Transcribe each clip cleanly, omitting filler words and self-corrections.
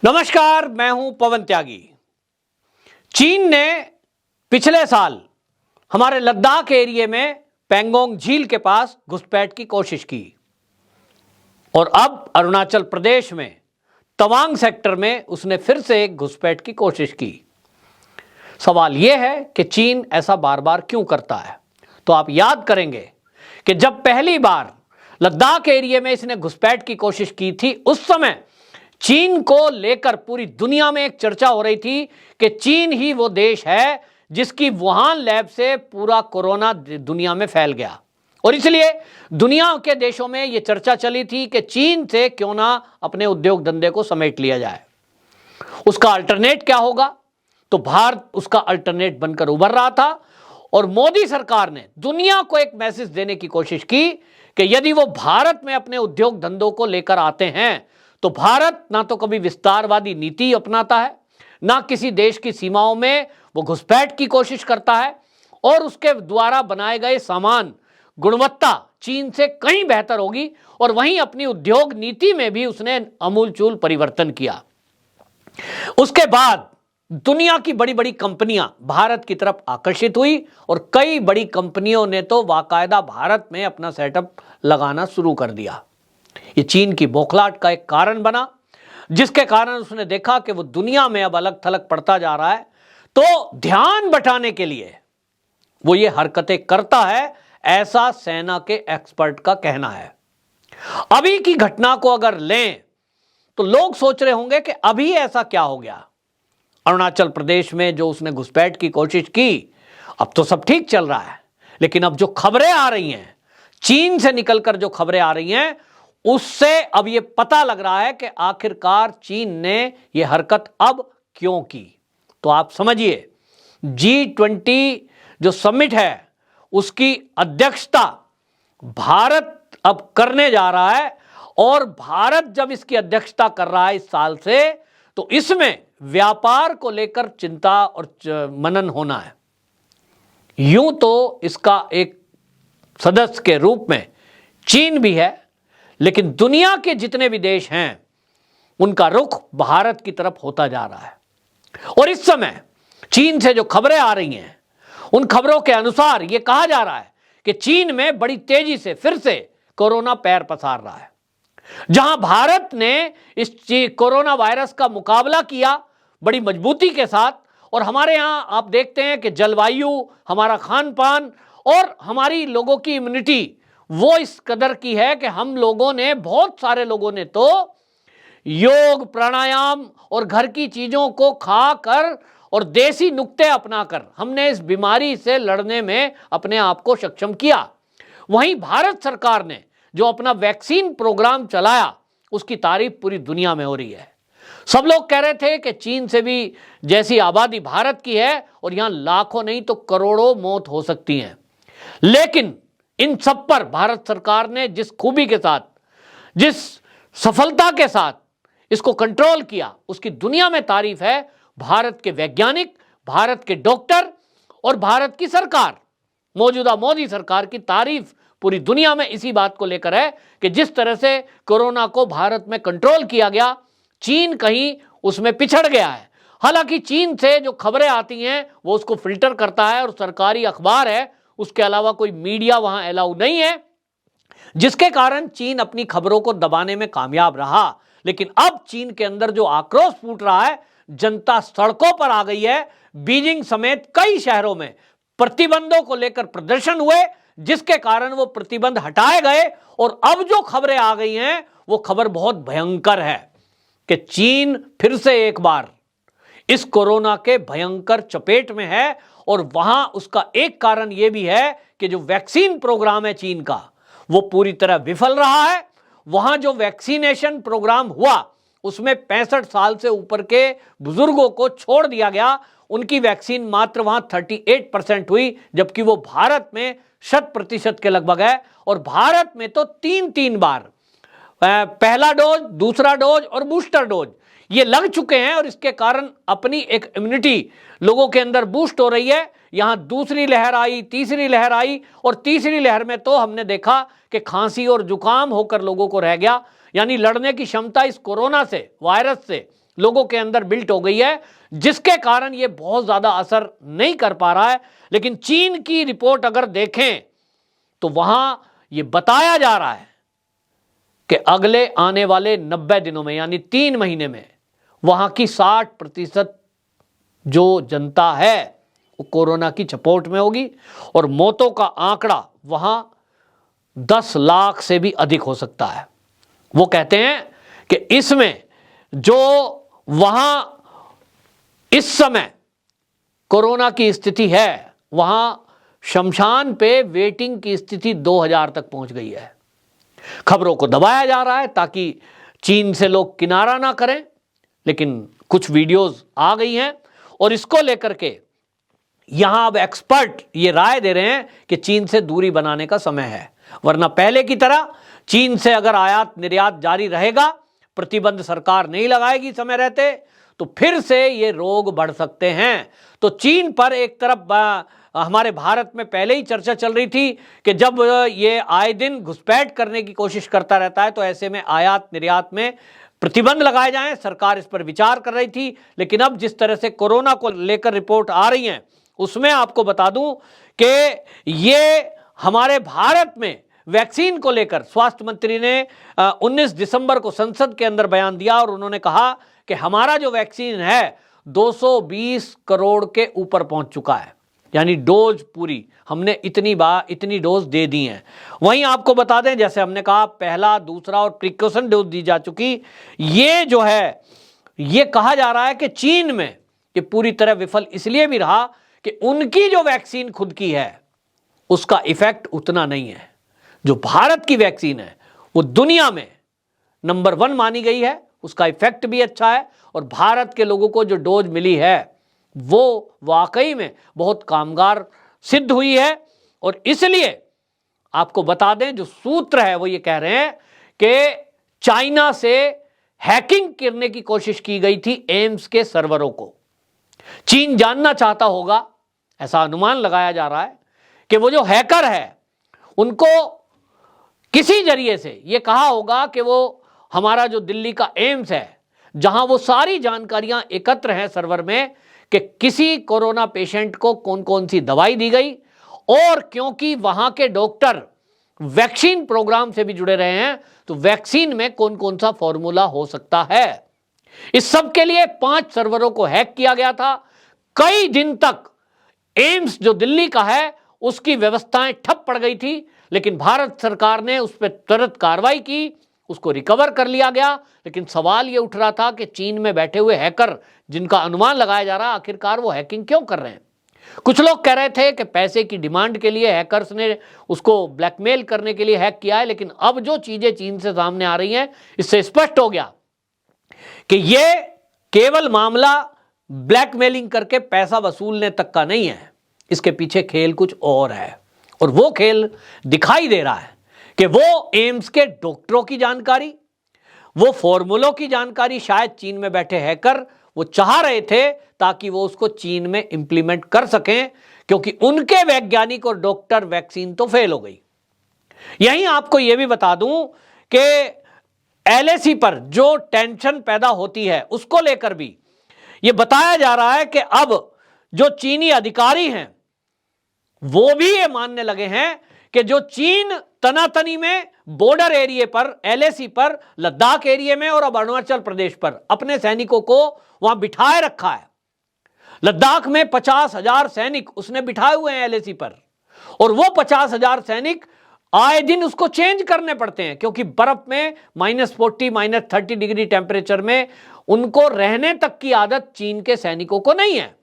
नमस्कार, मैं हूं पवन त्यागी। चीन ने पिछले साल हमारे लद्दाख एरिया में पेंगोंग झील के पास घुसपैठ की कोशिश की और अब अरुणाचल प्रदेश में तवांग सेक्टर में उसने फिर से एक घुसपैठ की कोशिश की। सवाल यह है कि चीन ऐसा बार बार क्यों करता है। तो आप याद करेंगे कि जब पहली बार लद्दाख एरिया में इसने घुसपैठ की कोशिश की थी, उस समय चीन को लेकर पूरी दुनिया में एक चर्चा हो रही थी कि चीन ही वो देश है जिसकी वुहान लैब से पूरा कोरोना दुनिया में फैल गया और इसलिए दुनिया के देशों में यह चर्चा चली थी कि चीन से क्यों ना अपने उद्योग धंधे को समेट लिया जाए। उसका अल्टरनेट क्या होगा, तो भारत उसका अल्टरनेट बनकर उभर रहा था और मोदी सरकार ने दुनिया को एक मैसेज देने की कोशिश की कि यदि वो भारत में अपने उद्योग धंधों को लेकर आते हैं तो भारत ना तो कभी विस्तारवादी नीति अपनाता है, ना किसी देश की सीमाओं में वो घुसपैठ की कोशिश करता है और उसके द्वारा बनाए गए सामान गुणवत्ता चीन से कहीं बेहतर होगी। और वहीं अपनी उद्योग नीति में भी उसने आमूलचूल परिवर्तन किया। उसके बाद दुनिया की बड़ी बड़ी कंपनियां भारत की तरफ आकर्षित हुई और कई बड़ी कंपनियों ने तो बाकायदा भारत में अपना सेटअप लगाना शुरू कर दिया। ये चीन की बौखलाहट का एक कारण बना, जिसके कारण उसने देखा कि वो दुनिया में अब अलग थलग पड़ता जा रहा है, तो ध्यान बटाने के लिए वो ये हरकतें करता है, ऐसा सेना के एक्सपर्ट का कहना है। अभी की घटना को अगर लें तो लोग सोच रहे होंगे कि अभी ऐसा क्या हो गया। अरुणाचल प्रदेश में जो उसने घुसपैठ की कोशिश की, अब तो सब ठीक चल रहा है, लेकिन अब जो खबरें आ रही हैं, चीन से निकलकर जो खबरें आ रही हैं, उससे अब यह पता लग रहा है कि आखिरकार चीन ने यह हरकत अब क्यों की। तो आप समझिए, G20 जो समिट है उसकी अध्यक्षता भारत अब करने जा रहा है और भारत जब इसकी अध्यक्षता कर रहा है इस साल से, तो इसमें व्यापार को लेकर चिंता और मनन होना है। यूं तो इसका एक सदस्य के रूप में चीन भी है, लेकिन दुनिया के जितने भी देश हैं उनका रुख भारत की तरफ होता जा रहा है। और इस समय चीन से जो खबरें आ रही हैं, उन खबरों के अनुसार यह कहा जा रहा है कि चीन में बड़ी तेजी से फिर से कोरोना पैर पसार रहा है। जहां भारत ने इस कोरोना वायरस का मुकाबला किया बड़ी मजबूती के साथ, और हमारे यहां आप देखते हैं कि जलवायु, हमारा खान पान और हमारी लोगों की इम्यूनिटी वो इस कदर की है कि हम लोगों ने, बहुत सारे लोगों ने तो योग, प्राणायाम और घर की चीजों को खाकर और देसी नुक्ते अपनाकर हमने इस बीमारी से लड़ने में अपने आप को सक्षम किया। वहीं भारत सरकार ने जो अपना वैक्सीन प्रोग्राम चलाया, उसकी तारीफ पूरी दुनिया में हो रही है। सब लोग कह रहे थे कि चीन से भी जैसी आबादी भारत की है और यहां लाखों नहीं तो करोड़ों मौत हो सकती हैं, लेकिन इन सब पर भारत सरकार ने जिस खूबी के साथ, जिस सफलता के साथ इसको कंट्रोल किया, उसकी दुनिया में तारीफ है। भारत के वैज्ञानिक, भारत के डॉक्टर और भारत की सरकार, मौजूदा मोदी सरकार की तारीफ पूरी दुनिया में इसी बात को लेकर है कि जिस तरह से कोरोना को भारत में कंट्रोल किया गया, चीन कहीं उसमें पिछड़ गया है। हालांकि चीन से जो खबरें आती हैं वो उसको फिल्टर करता है और सरकारी अखबार है, उसके अलावा कोई मीडिया वहां अलाउ नहीं है, जिसके कारण चीन अपनी खबरों को दबाने में कामयाब रहा। लेकिन अब चीन के अंदर जो आक्रोश फूट रहा है, जनता सड़कों पर आ गई है। बीजिंग समेत कई शहरों में प्रतिबंधों को लेकर प्रदर्शन हुए, जिसके कारण वो प्रतिबंध हटाए गए। और अब जो खबरें आ गई हैं वो खबर बहुत भयंकर है कि चीन फिर से एक बार इस कोरोना के भयंकर चपेट में है। और वहां उसका एक कारण यह भी है कि जो वैक्सीन प्रोग्राम है चीन का, वो पूरी तरह विफल रहा है। वहां जो वैक्सीनेशन प्रोग्राम हुआ उसमें 65 साल से ऊपर के बुजुर्गों को छोड़ दिया गया। उनकी वैक्सीन मात्र वहां 38% हुई, जबकि वो भारत में 100% के लगभग है। और भारत में तो 3-3 बार पहला डोज, दूसरा डोज और बूस्टर डोज ये लग चुके हैं और इसके कारण अपनी एक इम्यूनिटी लोगों के अंदर बूस्ट हो रही है। यहां दूसरी लहर आई, तीसरी लहर आई और तीसरी लहर में तो हमने देखा कि खांसी और जुकाम होकर लोगों को रह गया। यानी लड़ने की क्षमता इस कोरोना से, वायरस से लोगों के अंदर बिल्ट हो गई है, जिसके कारण ये बहुत ज्यादा असर नहीं कर पा रहा है। लेकिन चीन की रिपोर्ट अगर देखें तो वहां ये बताया जा रहा है कि अगले आने वाले 90 दिनों में, यानी 3 महीने में, वहां की 60% जो जनता है वो कोरोना की चपेट में होगी और मौतों का आंकड़ा वहां 10 लाख से भी अधिक हो सकता है। वो कहते हैं कि इसमें जो वहां इस समय कोरोना की स्थिति है, वहां शमशान पे वेटिंग की स्थिति 2000 तक पहुंच गई है। खबरों को दबाया जा रहा है ताकि चीन से लोग किनारा ना करें, लेकिन कुछ वीडियोस आ गई हैं और इसको लेकर के यहां अब एक्सपर्ट ये राय दे रहे हैं कि चीन से दूरी बनाने का समय है, वरना पहले की तरह चीन से अगर आयात निर्यात जारी रहेगा, प्रतिबंध सरकार नहीं लगाएगी समय रहते, तो फिर से ये रोग बढ़ सकते हैं। तो चीन पर एक तरफ हमारे भारत में पहले ही चर्चा चल रही थी कि जब ये आए दिन घुसपैठ करने की कोशिश करता रहता है तो ऐसे में आयात निर्यात में प्रतिबंध लगाए जाएं, सरकार इस पर विचार कर रही थी। लेकिन अब जिस तरह से कोरोना को लेकर रिपोर्ट आ रही हैं, उसमें आपको बता दूं कि ये हमारे भारत में वैक्सीन को लेकर स्वास्थ्य मंत्री ने 19 दिसंबर को संसद के अंदर बयान दिया और उन्होंने कहा कि हमारा जो वैक्सीन है 220 करोड़ के ऊपर पहुंच चुका है, यानी डोज पूरी हमने इतनी डोज दे दी हैं। वहीं आपको बता दें, जैसे हमने कहा, पहला, दूसरा और प्रिकॉशन डोज दी जा चुकी। ये जो है, ये कहा जा रहा है कि चीन में ये पूरी तरह विफल इसलिए भी रहा कि उनकी जो वैक्सीन खुद की है उसका इफेक्ट उतना नहीं है। जो भारत की वैक्सीन है वो दुनिया में नंबर 1 मानी गई है, उसका इफेक्ट भी अच्छा है और भारत के लोगों को जो डोज मिली है वो वाकई में बहुत कामगार सिद्ध हुई है। और इसलिए आपको बता दें, जो सूत्र है वो ये कह रहे हैं कि चाइना से हैकिंग करने की कोशिश की गई थी एम्स के सर्वरों को। चीन जानना चाहता होगा, ऐसा अनुमान लगाया जा रहा है कि वो जो हैकर है उनको किसी जरिए से ये कहा होगा कि वो हमारा जो दिल्ली का एम्स है, जहां वो सारी जानकारियां एकत्र हैं सर्वर में कि किसी कोरोना पेशेंट को कौन कौन सी दवाई दी गई, और क्योंकि वहां के डॉक्टर वैक्सीन प्रोग्राम से भी जुड़े रहे हैं तो वैक्सीन में कौन कौन सा फॉर्मूला हो सकता है। इस सब के लिए 5 सर्वरों को हैक किया गया था। कई दिन तक एम्स जो दिल्ली का है उसकी व्यवस्थाएं ठप पड़ गई थी, लेकिन भारत सरकार ने उस पर तुरंत कार्रवाई की, उसको रिकवर कर लिया गया। लेकिन सवाल ये उठ रहा था कि चीन में बैठे हुए हैकर, जिनका अनुमान लगाया जा रहा, आखिरकार वो हैकिंग क्यों कर रहे हैं। कुछ लोग कह रहे थे कि पैसे की डिमांड के लिए हैकर्स ने उसको ब्लैकमेल करने के लिए हैक किया है, लेकिन अब जो चीजें चीन से सामने आ रही हैं इससे स्पष्ट हो गया कि ये केवल मामला ब्लैकमेलिंग करके पैसा वसूलने तक का नहीं है, इसके पीछे खेल कुछ और है। और वो खेल दिखाई दे रहा है कि वो एम्स के डॉक्टरों की जानकारी, वो फॉर्मूलों की जानकारी शायद चीन में बैठे हैकर वो चाह रहे थे ताकि वो उसको चीन में इंप्लीमेंट कर सकें, क्योंकि उनके वैज्ञानिक और डॉक्टर वैक्सीन तो फेल हो गई। यहीं आपको यह भी बता दूं कि एलएसी पर जो टेंशन पैदा होती है उसको लेकर भी यह बताया जा रहा है कि अब जो चीनी अधिकारी हैं वो भी ये मानने लगे हैं कि जो चीन तनातनी में बॉर्डर एरिया पर, एलएसी पर, लद्दाख एरिया में और अब अरुणाचल प्रदेश पर अपने सैनिकों को वहां बिठाए रखा है। लद्दाख में 50,000 सैनिक उसने बिठाए हुए हैं एलएसी पर, और वो 50,000 सैनिक आए दिन उसको चेंज करने पड़ते हैं, क्योंकि बर्फ में -40, -30 डिग्री टेम्परेचर में उनको रहने तक की आदत चीन के सैनिकों को नहीं है,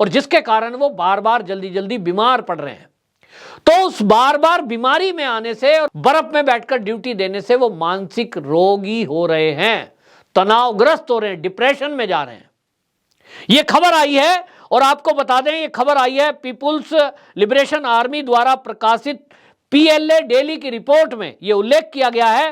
और जिसके कारण वो बार बार जल्दी जल्दी बीमार पड़ रहे हैं। तो उस बार बार बीमारी में आने से और बर्फ में बैठकर ड्यूटी देने से वो मानसिक रोगी हो रहे हैं, तनावग्रस्त हो रहे हैं, डिप्रेशन में जा रहे हैं। ये खबर आई है, और आपको बता दें ये खबर आई है पीपुल्स लिबरेशन आर्मी द्वारा प्रकाशित PLA डेली की रिपोर्ट में यह उल्लेख किया गया है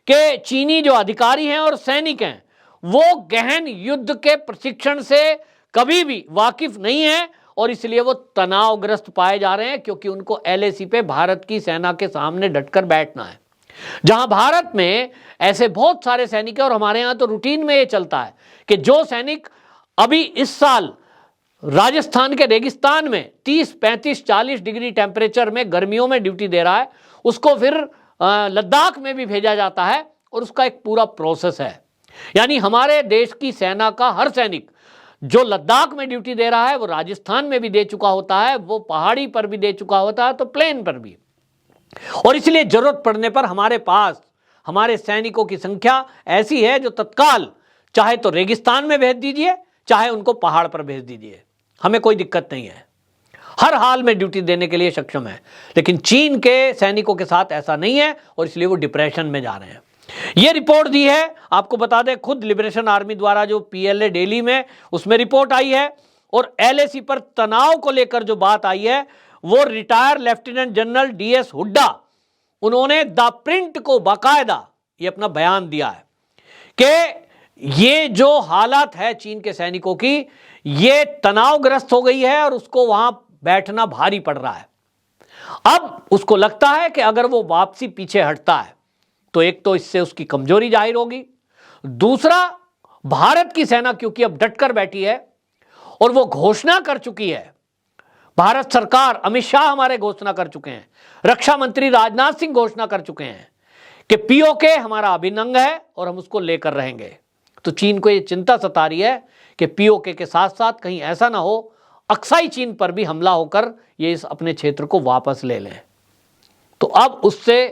कि चीनी जो अधिकारी हैं और सैनिक हैं वो गहन युद्ध के प्रशिक्षण से कभी भी वाकिफ नहीं है, और इसलिए वो तनावग्रस्त पाए जा रहे हैं, क्योंकि उनको LAC पे भारत की सेना के सामने डटकर बैठना है। जहां भारत में ऐसे बहुत सारे सैनिक हैं, और हमारे यहां तो रूटीन में ये चलता है कि जो सैनिक अभी इस साल राजस्थान के रेगिस्तान में 30, 35, 40 डिग्री टेम्परेचर में गर्मियों में ड्यूटी दे रहा है, उसको फिर लद्दाख में भी भेजा जाता है, और उसका एक पूरा प्रोसेस है। यानी हमारे देश की सेना का हर सैनिक जो लद्दाख में ड्यूटी दे रहा है, वो राजस्थान में भी दे चुका होता है, वो पहाड़ी पर भी दे चुका होता है, तो प्लेन पर भी। और इसलिए जरूरत पड़ने पर हमारे पास हमारे सैनिकों की संख्या ऐसी है जो तत्काल चाहे तो रेगिस्तान में भेज दीजिए, चाहे उनको पहाड़ पर भेज दीजिए, हमें कोई दिक्कत नहीं है, हर हाल में ड्यूटी देने के लिए सक्षम है। लेकिन चीन के सैनिकों के साथ ऐसा नहीं है, और इसलिए वो डिप्रेशन में जा रहे हैं। ये रिपोर्ट दी है, आपको बता दें, खुद लिबरेशन आर्मी द्वारा, जो PLA डेली में उसमें रिपोर्ट आई है। और LAC पर तनाव को लेकर जो बात आई है, वो retire lieutenant general DS Hooda, उन्होंने द प्रिंट को बाकायदा ये अपना बयान दिया है कि ये जो हालत है चीन के सैनिकों की, ये तनावग्रस्त हो गई है, और उसको वहां बैठना भारी पड़ रहा है। अब उसको लगता है कि अगर वो वापसी पीछे हटता है तो एक तो इससे उसकी कमजोरी जाहिर होगी, दूसरा भारत की सेना क्योंकि अब डटकर बैठी है और वो घोषणा कर चुकी है, भारत सरकार, अमित शाह हमारे घोषणा कर चुके हैं, रक्षा मंत्री राजनाथ सिंह घोषणा कर चुके हैं कि POK हमारा अभिन्न अंग है और हम उसको लेकर रहेंगे। तो चीन को ये चिंता सता रही है कि POK के साथ साथ कहीं ऐसा ना हो अक्साई चीन पर भी हमला होकर ये इस अपने क्षेत्र को वापस ले लें। तो अब उससे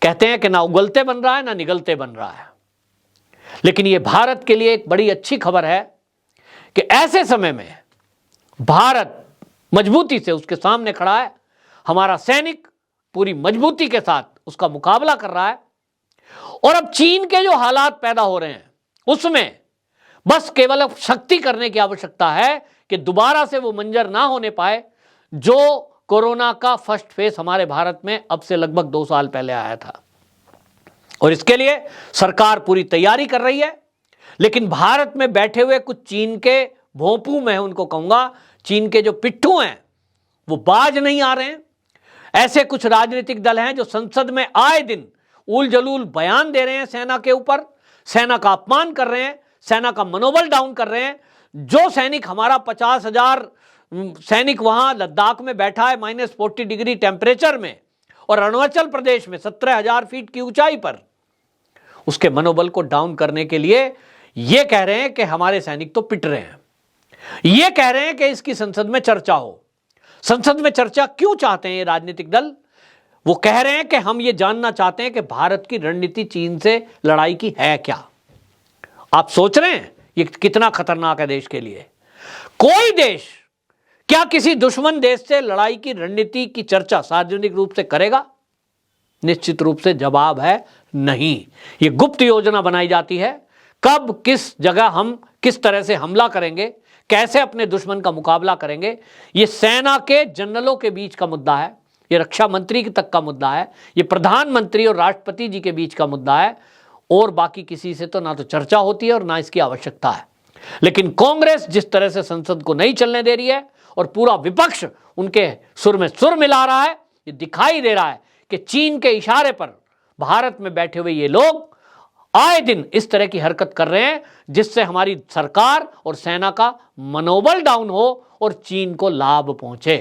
कहते हैं कि ना उगलते बन रहा है ना निगलते बन रहा है। लेकिन ये भारत के लिए एक बड़ी अच्छी खबर है कि ऐसे समय में भारत मजबूती से उसके सामने खड़ा है, हमारा सैनिक पूरी मजबूती के साथ उसका मुकाबला कर रहा है। और अब चीन के जो हालात पैदा हो रहे हैं उसमें बस केवल शक्ति करने की आवश्यकता है कि दोबारा से वो मंजर ना होने पाए जो कोरोना का फर्स्ट फेज हमारे भारत में अब से लगभग 2 साल पहले आया था। और इसके लिए सरकार पूरी तैयारी कर रही है। लेकिन भारत में बैठे हुए कुछ चीन के भोंपू, मैं उनको कहूंगा, चीन के जो पिट्ठू हैं, वो बाज नहीं आ रहे हैं। ऐसे कुछ राजनीतिक दल हैं जो संसद में आए दिन उल जलूल बयान दे रहे हैं सेना के ऊपर, सेना का अपमान कर रहे हैं, सेना का मनोबल डाउन कर रहे हैं। जो सैनिक हमारा 50,000 सैनिक वहां लद्दाख में बैठा है -40 डिग्री टेम्परेचर में, और अरुणाचल प्रदेश में 17,000 फीट की ऊंचाई पर, उसके मनोबल को डाउन करने के लिए यह कह रहे हैं कि हमारे सैनिक तो पिट रहे हैं। यह कह रहे हैं कि इसकी संसद में चर्चा हो। संसद में चर्चा क्यों चाहते हैं ये राजनीतिक दल? वो कह रहे हैं कि हम ये जानना चाहते हैं कि भारत की रणनीति चीन से लड़ाई की है क्या। आप सोच रहे हैं ये कितना खतरनाक है देश के लिए? कोई देश क्या किसी दुश्मन देश से लड़ाई की रणनीति की चर्चा सार्वजनिक रूप से करेगा? निश्चित रूप से जवाब है नहीं। ये गुप्त योजना बनाई जाती है, कब किस जगह हम किस तरह से हमला करेंगे, कैसे अपने दुश्मन का मुकाबला करेंगे, ये सेना के जनरलों के बीच का मुद्दा है, ये रक्षा मंत्री तक का मुद्दा है, ये प्रधानमंत्री और राष्ट्रपति जी के बीच का मुद्दा है। और बाकी किसी से तो ना तो चर्चा होती है और ना इसकी आवश्यकता है। लेकिन कांग्रेस जिस तरह से संसद को नहीं चलने दे रही है और पूरा विपक्ष उनके सुर में सुर मिला रहा है, ये दिखाई दे रहा है कि चीन के इशारे पर भारत में बैठे हुए ये लोग आए दिन इस तरह की हरकत कर रहे हैं जिससे हमारी सरकार और सेना का मनोबल डाउन हो और चीन को लाभ पहुंचे।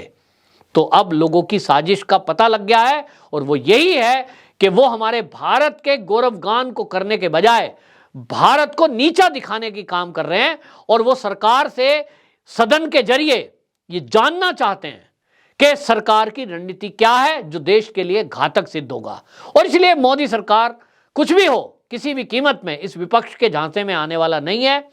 तो अब लोगों की साजिश का पता लग गया है, और वो यही है कि वो हमारे भारत के गौरवगान को करने के बजाय भारत को नीचा दिखाने की काम कर रहे हैं। और वो सरकार से सदन के जरिए ये जानना चाहते हैं कि सरकार की रणनीति क्या है जो देश के लिए घातक सिद्ध होगा। और इसलिए मोदी सरकार कुछ भी हो, किसी भी कीमत में इस विपक्ष के झांसे में आने वाला नहीं है।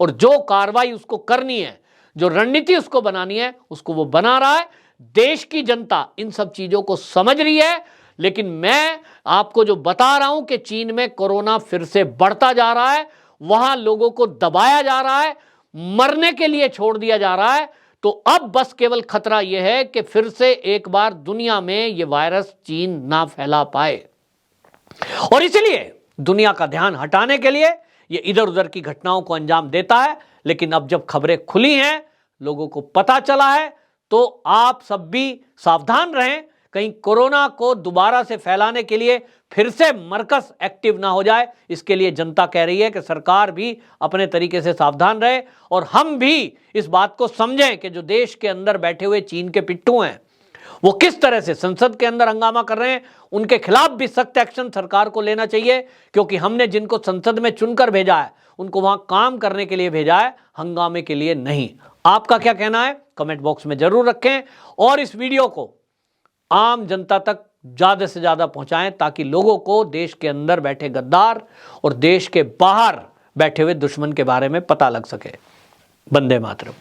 और जो कार्रवाई उसको करनी है, जो रणनीति उसको बनानी है, उसको वो बना रहा है। देश की जनता इन सब चीजों को समझ रही है। लेकिन मैं आपको जो बता रहा हूं कि चीन में कोरोना फिर से बढ़ता जा रहा है, वहां लोगों को दबाया जा रहा है, मरने के लिए छोड़ दिया जा रहा है। तो अब बस केवल खतरा यह है कि फिर से एक बार दुनिया में यह वायरस चीन ना फैला पाए। और इसलिए दुनिया का ध्यान हटाने के लिए ये इधर उधर की घटनाओं को अंजाम देता है। लेकिन अब जब खबरें खुली हैं, लोगों को पता चला है, तो आप सब भी सावधान रहें, कहीं कोरोना को दोबारा से फैलाने के लिए फिर से मरकज एक्टिव ना हो जाए। इसके लिए जनता कह रही है कि सरकार भी अपने तरीके से सावधान रहे और हम भी इस बात को समझें कि जो देश के अंदर बैठे हुए चीन के पिट्ठू हैं वो किस तरह से संसद के अंदर हंगामा कर रहे हैं। उनके खिलाफ भी सख्त एक्शन सरकार को लेना चाहिए, क्योंकि हमने जिनको संसद में चुनकर भेजा है उनको वहां काम करने के लिए भेजा है, हंगामे के लिए नहीं। आपका क्या कहना है कमेंट बॉक्स में जरूर रखें और इस वीडियो को आम जनता तक ज्यादा से ज्यादा पहुंचाएं ताकि लोगों को देश के अंदर बैठे गद्दार और देश के बाहर बैठे हुए दुश्मन के बारे में पता लग सके। वंदे मातरम।